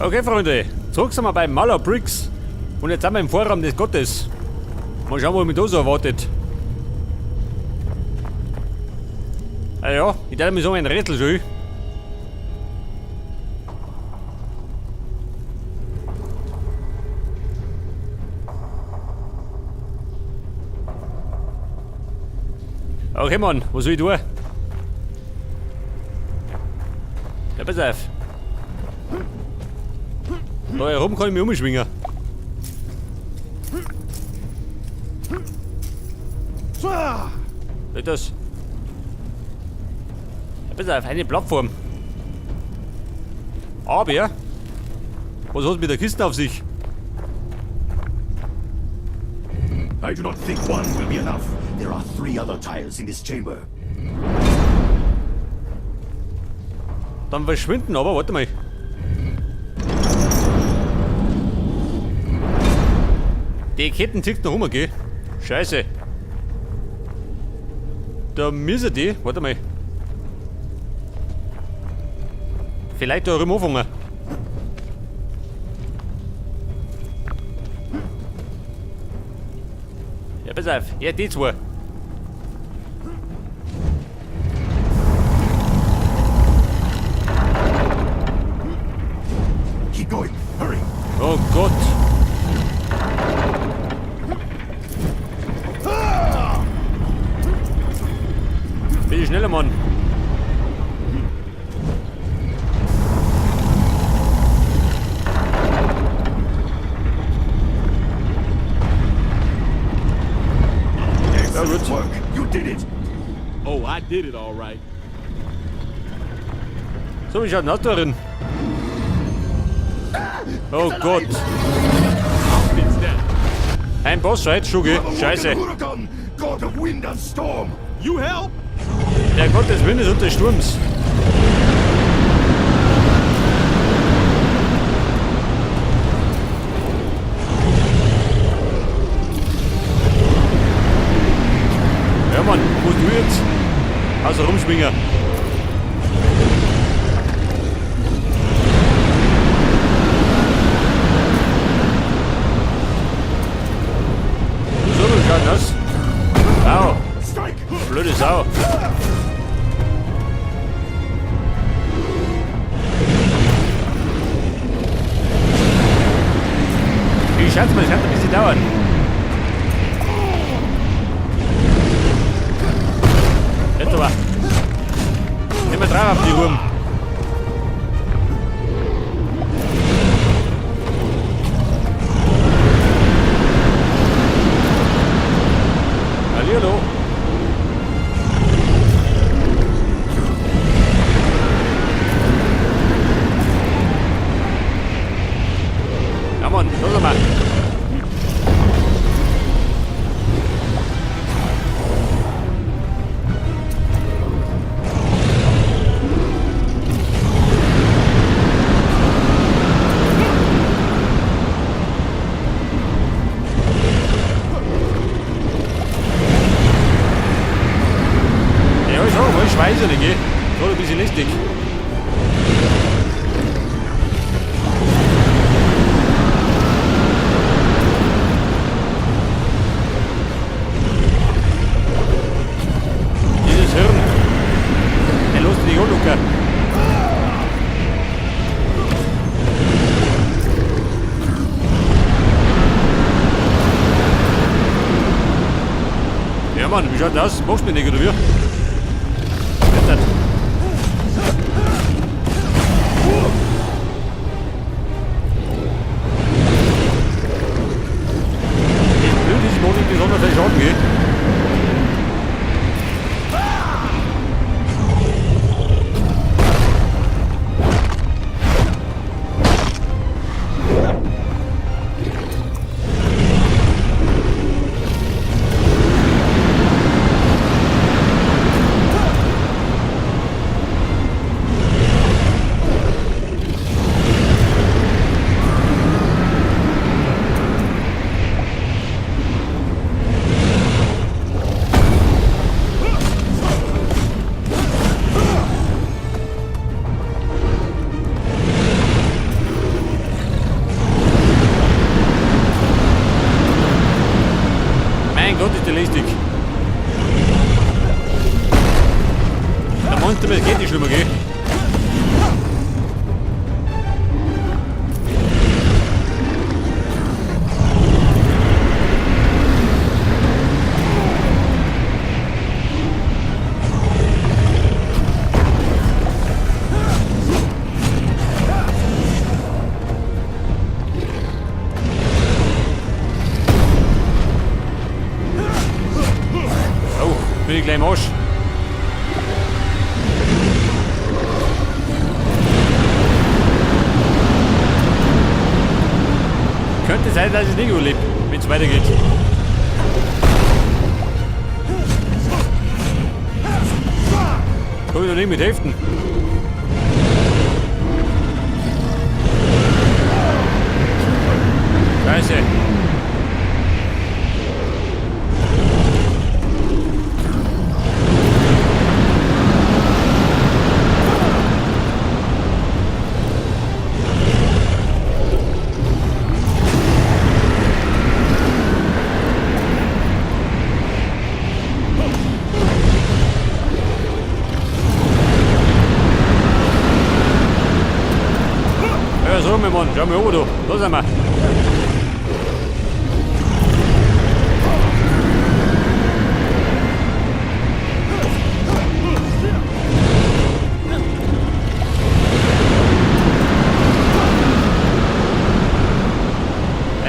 Okay, Freunde, zurück sind wir bei Maler Bricks. Und jetzt sind wir im Vorraum des Gottes. Mal schauen, was mich da so erwartet. Ah ja, ich darf mir so ein Rätsel schon. Okay, Mann, was soll ich tun? Ja, pass auf. Da herum kann ich mich umschwingen. Nicht das. Ja, pass auf, eine Plattform. Aber, was hat mit der Kiste auf sich? I do not think one will be enough. There are 3 other tiles in this chamber. Dann verschwinden aber, warte mal. Die Ketten tickt noch gell? Scheiße. Da müssen die, warte mal. Vielleicht da rum anfangen. Ja, pass auf, ja, die 2. Keep going. Hurry. Oh Gott. Bitte schneller, Mann. Excellent work. You did it. Oh, I did it all right. So, wie schaut denn das da drin? Oh Gott. Fits that. Ein Bossfight, Schuge. Scheiße. Huracan, God of wind and storm. You help? Der Gott des Windes und des Sturms. Ja, Mann, wo du jetzt? Also rumschwingen. So, wie schaut das? Au, Strike. blöde Sau. Ich schätze mal, es kann ein bisschen dauern. Jetzt aber. Nimm mal drauf auf die Wurm. Hallihallo. Ja, Mann, los mal. Ja, ich auch, ich weiß nicht, gell? So ein bisschen listig. Dieses Hirn. Der lässt dich anlocken. Ja, Mann, wie schaut das aus? Machst du mir nicht, oder wie? Jetzt nicht. Ich will diesem Monat besonders viel Schaden gehen. ich gleich im Arsch. Könnte sein, dass ich nicht überlebe, wenn es weitergeht. Komm ich doch nicht mit Hälften. Scheiße. Ja, so, mein Mann, schau mal oben, du. Da sind wir.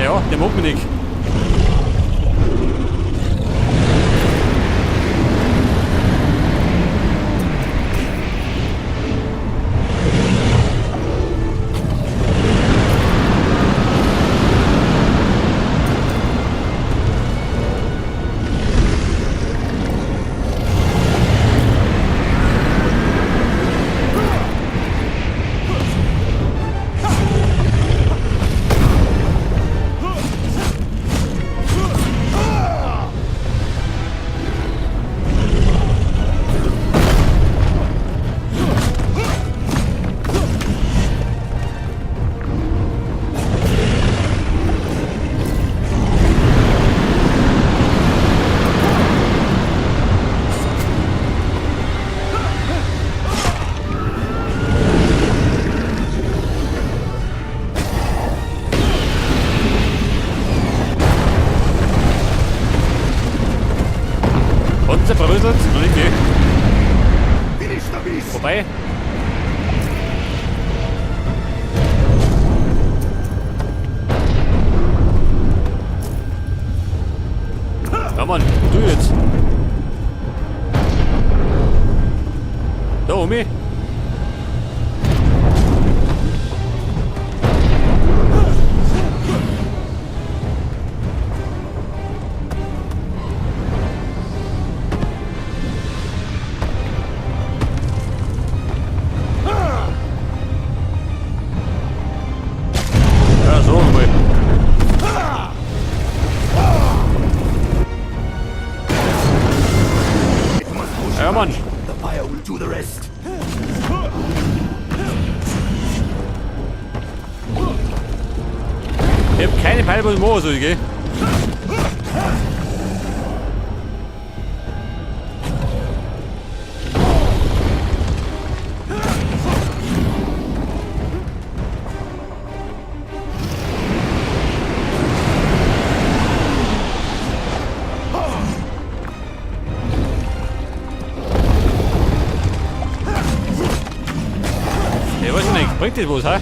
Ja, der mag mich nicht. Und sie verrüttelt? Noch nicht gehen. Finish the beast! Vorbei. Ja Mann, du jetzt. Da, Omi. Ja, so, Omi. It must push Ja, Mann. The fire will do the rest. Ich hab keine Peile, was ich machen soll, gell? Ich weiß nicht, bringt das was, hä?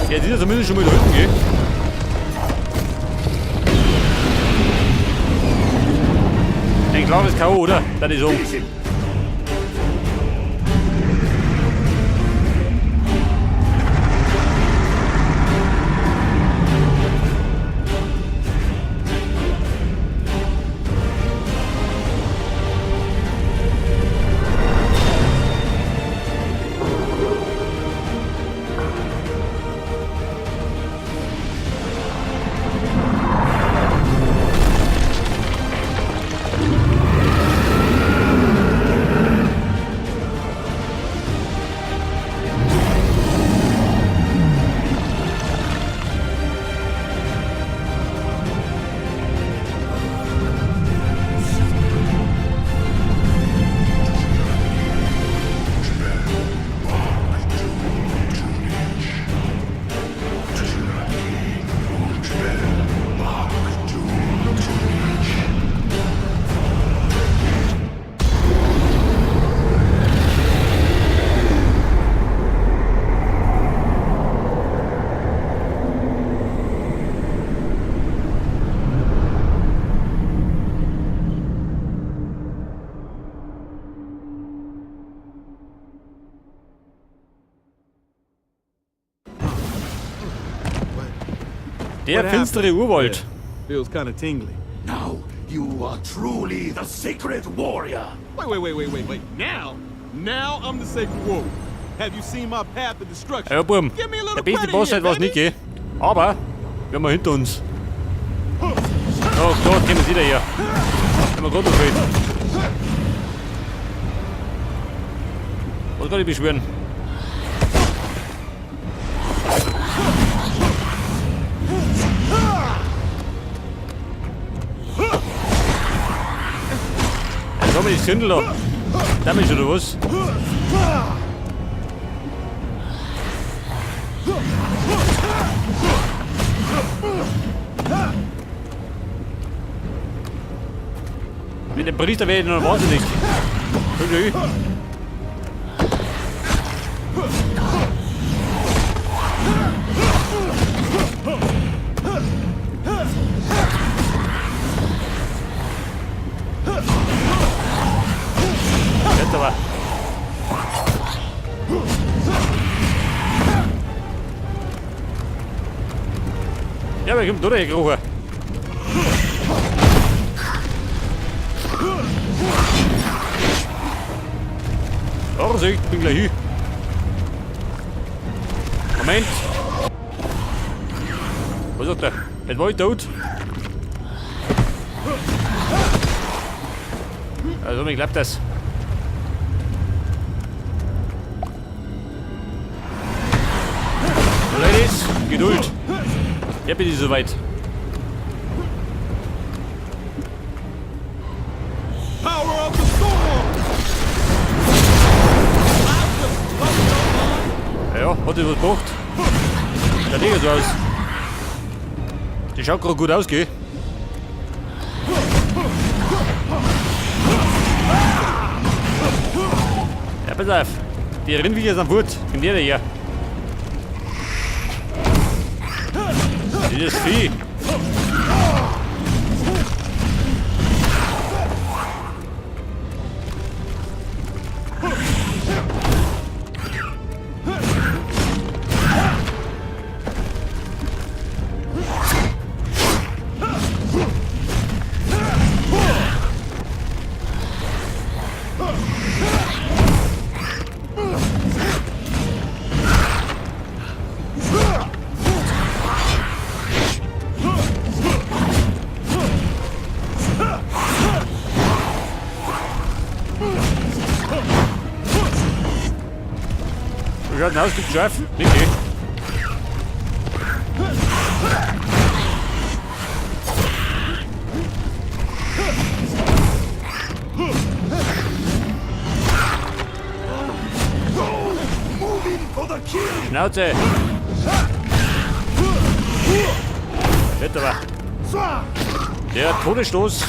Ja, die ist zumindest schon mal da hinten, gell? Ein klares K.O., oder? Das ist so. Finish him! Der What finstere happened? Urwald. Yeah, feels kind of tingly. Now, you are truly the sacred warrior. Wait. Now I'm the sacred warrior. Have you seen my path of destruction? Ja, Buben. Give me a Der little beste credit Boss here, war es nicht, baby. gell? Aber, wir haben ihn hinter uns. Oh, dort kommen sie wieder her. Haben wir gerade gefällt. Was kann ich beschwören? Jetzt haben wir die Sündel da. Damage oder was? Mit dem Priester werde ich noch wahnsinnig. Okay. Jetzt aber. Ja, wir kommen durchgekrochen. Vorsicht, bin gleich hin. Moment. Was sagt er? Jetzt war ich tot. Also, mir klappt das. Ladies, Geduld. Ja, bin ich soweit. Power of the storm. Ja, hat das was gebracht? Der Ding so aus. Die schaut gerade gut aus, gell? Ja, pass auf. Die Rindviecher sind gut. Kommt jeder her. Dieses Vieh. Wie schaut denn aus? Gibt's Schaf? Nicht, gell? Moving for the kill. Schnauze! Wird aber. Der Todesstoß.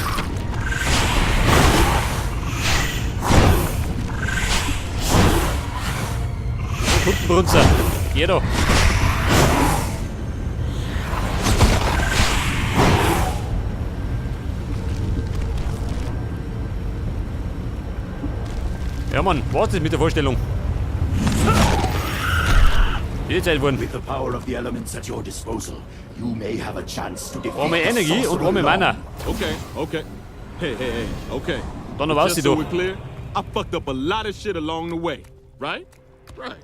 Kuttenbrunzer. Jeder. Ja, Mann, wartet mit der Vorstellung. Die Zeit wurden. With the power of the elements at your disposal, you may have a chance to defeat Arme the Energie und sorcerer arme Mana. Okay. Hey, okay. Dann noch was Just du. so we're clear, I fucked up a lot of shit along the way, right? Right.